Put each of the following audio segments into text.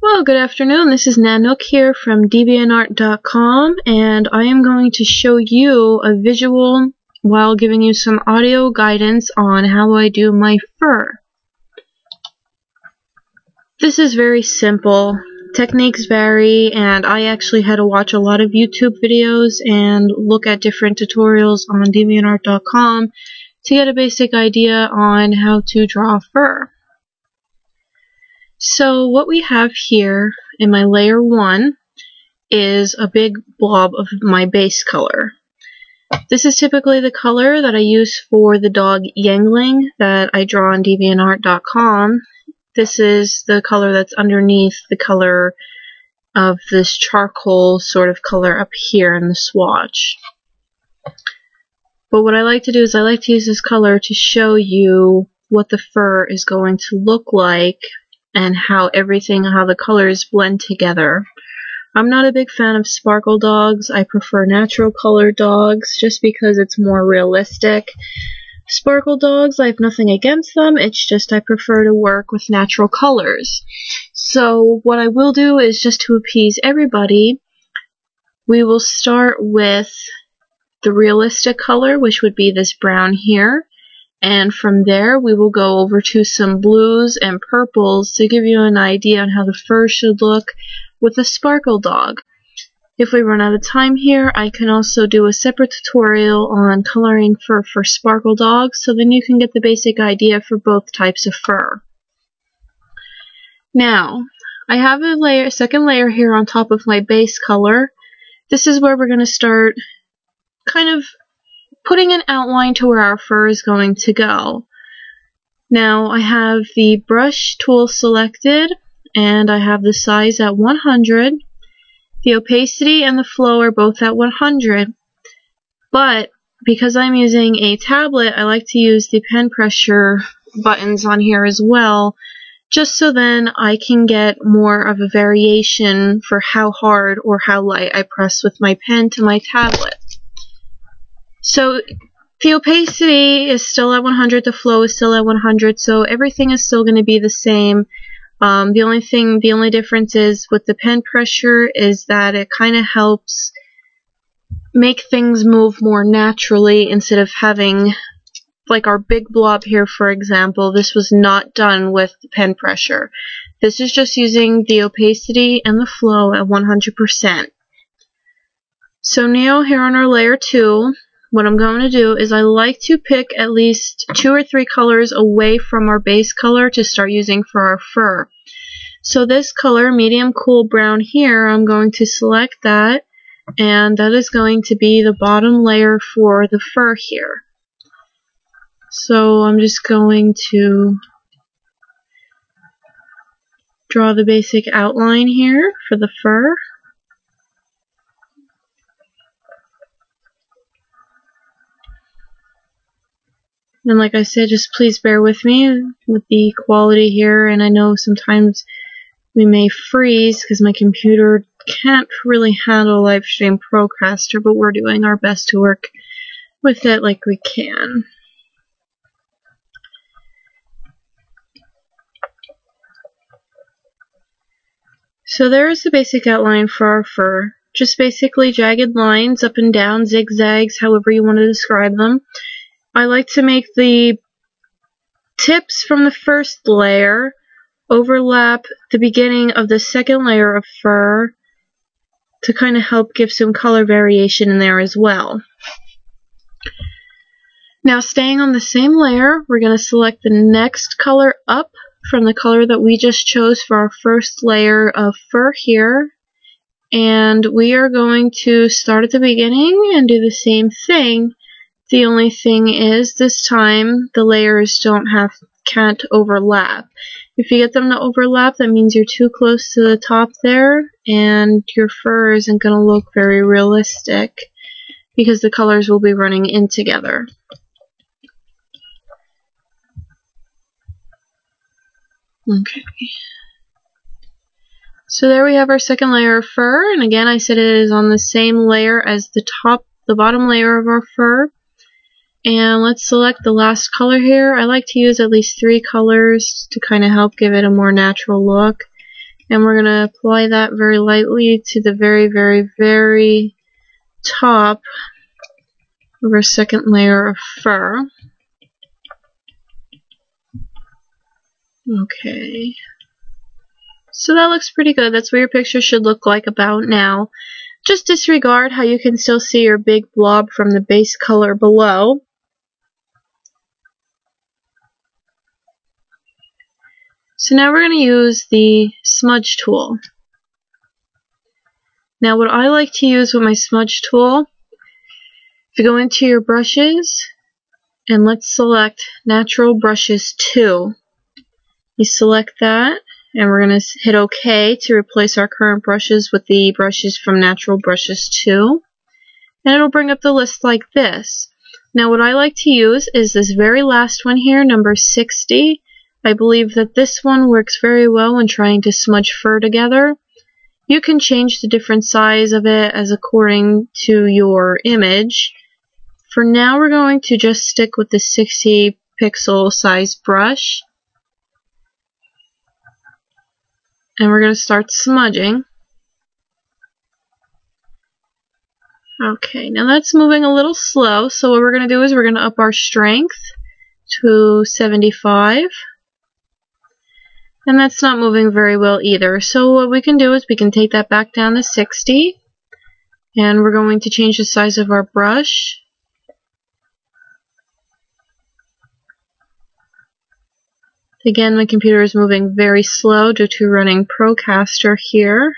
Well, good afternoon. This is Nanyuq here from deviantart.com, and I am going to show you a visual while giving you some audio guidance on how I do my fur. This is very simple. Techniques vary, and I actually had to watch a lot of YouTube videos and look at different tutorials on deviantart.com to get a basic idea on how to draw fur. So what we have here in my layer 1 is a big blob of my base color. This is typically the color that I use for the dog Yangling that I draw on deviantart.com. This is the color that's underneath the color of this charcoal sort of color up here in the swatch. But what I like to do is I like to use this color to show you what the fur is going to look like and how the colors blend together. I'm not a big fan of sparkle dogs. I prefer natural colored dogs just because it's more realistic. Sparkle dogs, I have nothing against them. It's just I prefer to work with natural colors. So what I will do is, just to appease everybody, we will start with the realistic color, which would be this brown here. And from there, we will go over to some blues and purples to give you an idea on how the fur should look with a sparkle dog. If we run out of time here, I can also do a separate tutorial on coloring fur for sparkle dogs, so then you can get the basic idea for both types of fur. Now, I have a second layer here on top of my base color. This is where we're going to start kind of putting an outline to where our fur is going to go. Now I have the brush tool selected and I have the size at 100. The opacity and the flow are both at 100. But because I'm using a tablet, I like to use the pen pressure buttons on here as well, just so then I can get more of a variation for how hard or how light I press with my pen to my tablet. So the opacity is still at 100, the flow is still at 100, so everything is still going to be the same. The only difference is with the pen pressure is that it kind of helps make things move more naturally instead of having, like our big blob here, for example. This was not done with the pen pressure. This is just using the opacity and the flow at 100%. So now here on our layer 2, what I'm going to do is I like to pick at least 2 or 3 colors away from our base color to start using for our fur. So this color, medium cool brown here, I'm going to select that, and that is going to be the bottom layer for the fur here. So I'm just going to draw the basic outline here for the fur. And like I said, just please bear with me with the quality here, and I know sometimes we may freeze because my computer can't really handle live stream Procaster, but we're doing our best to work with it like we can. So there's the basic outline for our fur. Just basically jagged lines up and down, zigzags, however you want to describe them. I like to make the tips from the first layer overlap the beginning of the second layer of fur to kind of help give some color variation in there as well. Now, staying on the same layer, we're going to select the next color up from the color that we just chose for our first layer of fur here, and we are going to start at the beginning and do the same thing. The only thing is, this time the layers can't overlap. If you get them to overlap, that means you're too close to the top there, and your fur isn't going to look very realistic because the colors will be running in together. Okay. So there we have our second layer of fur, and again I said it is on the same layer as the bottom layer of our fur. And let's select the last color here. I like to use at least 3 colors to kind of help give it a more natural look. And we're going to apply that very lightly to the very, very, very top of our second layer of fur. Okay. So that looks pretty good. That's what your picture should look like about now. Just disregard how you can still see your big blob from the base color below. So now we're going to use the smudge tool. Now what I like to use with my smudge tool, if you go into your brushes, and let's select Natural Brushes 2. You select that, and we're going to hit OK to replace our current brushes with the brushes from Natural Brushes 2. And it'll bring up the list like this. Now what I like to use is this very last one here, number 60. I believe that this one works very well when trying to smudge fur together. You can change the different size of it as according to your image. For now, we're going to just stick with the 60 pixel size brush. And we're going to start smudging. Okay, now that's moving a little slow, so what we're going to do is we're going to up our strength to 75. And that's not moving very well either. So what we can do is we can take that back down to 60. And we're going to change the size of our brush. Again, my computer is moving very slow due to running Procaster here.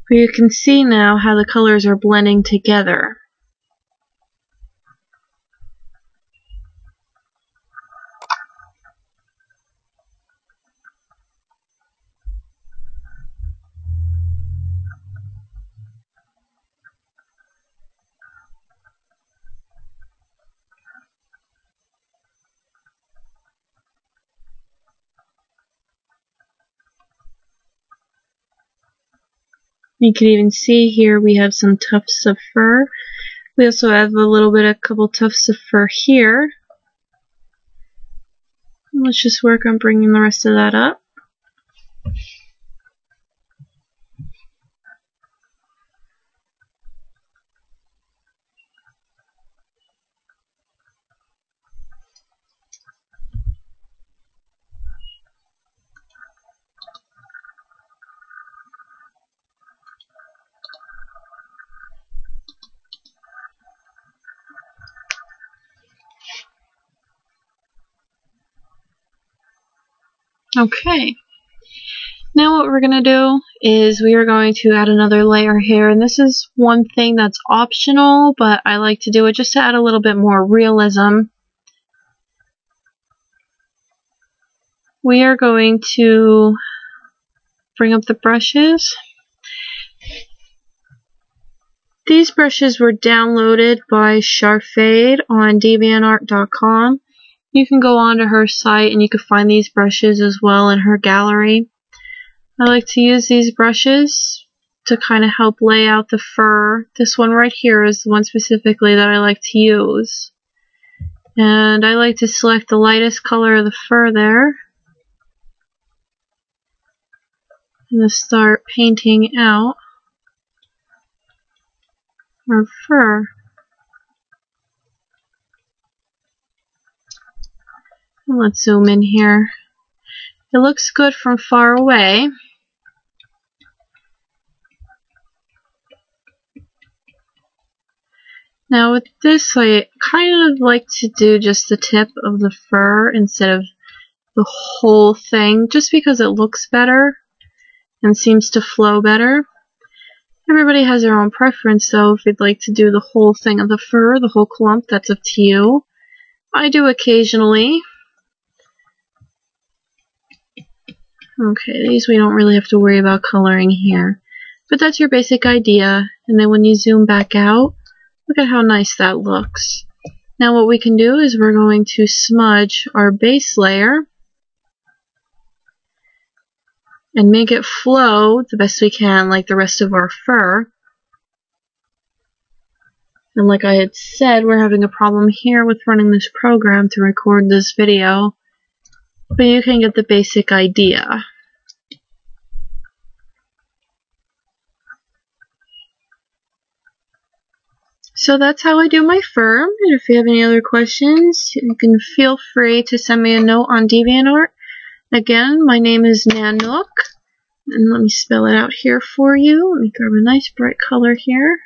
But you can see now how the colors are blending together. You can even see here we have some tufts of fur. We also have a couple tufts of fur here. Let's just work on bringing the rest of that up. Okay. Now what we're going to do is we are going to add another layer here, and this is one thing that's optional, but I like to do it just to add a little bit more realism. We are going to bring up the brushes. These brushes were downloaded by Sharfade on deviantart.com. You can go onto her site and you can find these brushes as well in her gallery. I like to use these brushes to kind of help lay out the fur. This one right here is the one specifically that I like to use. And I like to select the lightest color of the fur there. And to start painting out our fur. And let's zoom in here. It looks good from far away. Now with this, I kind of like to do just the tip of the fur instead of the whole thing, just because it looks better and seems to flow better. Everybody has their own preference, so if you'd like to do the whole thing of the fur, the whole clump, that's up to you. I do occasionally. Okay, these we don't really have to worry about coloring here. But that's your basic idea, and then when you zoom back out, look at how nice that looks. Now what we can do is we're going to smudge our base layer and make it flow the best we can like the rest of our fur. And like I had said, we're having a problem here with running this program to record this video, but you can get the basic idea. So that's how I do my fur, and if you have any other questions, you can feel free to send me a note on DeviantArt. Again, my name is Nanyuq, and let me spell it out here for you. Let me grab a nice bright color here.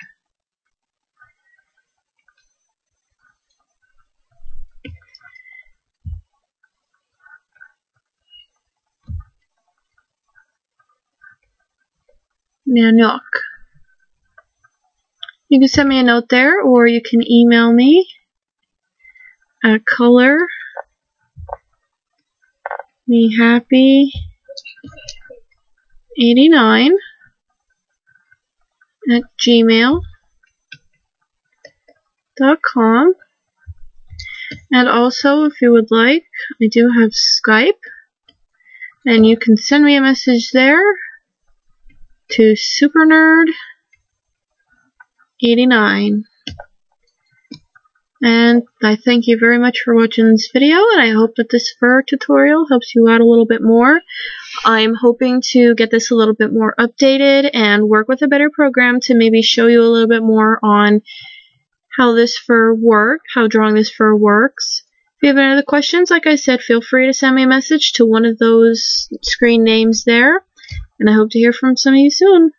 Nanyuq. You can send me a note there, or you can email me at colormehappy89@gmail.com. And also, if you would like, I do have Skype, and you can send me a message there to supernerd89. And I thank you very much for watching this video, and I hope that this fur tutorial helps you out a little bit more. I'm hoping to get this a little bit more updated and work with a better program to maybe show you a little bit more on how this fur works, how drawing this fur works. If you have any other questions, like I said, feel free to send me a message to one of those screen names there, and I hope to hear from some of you soon.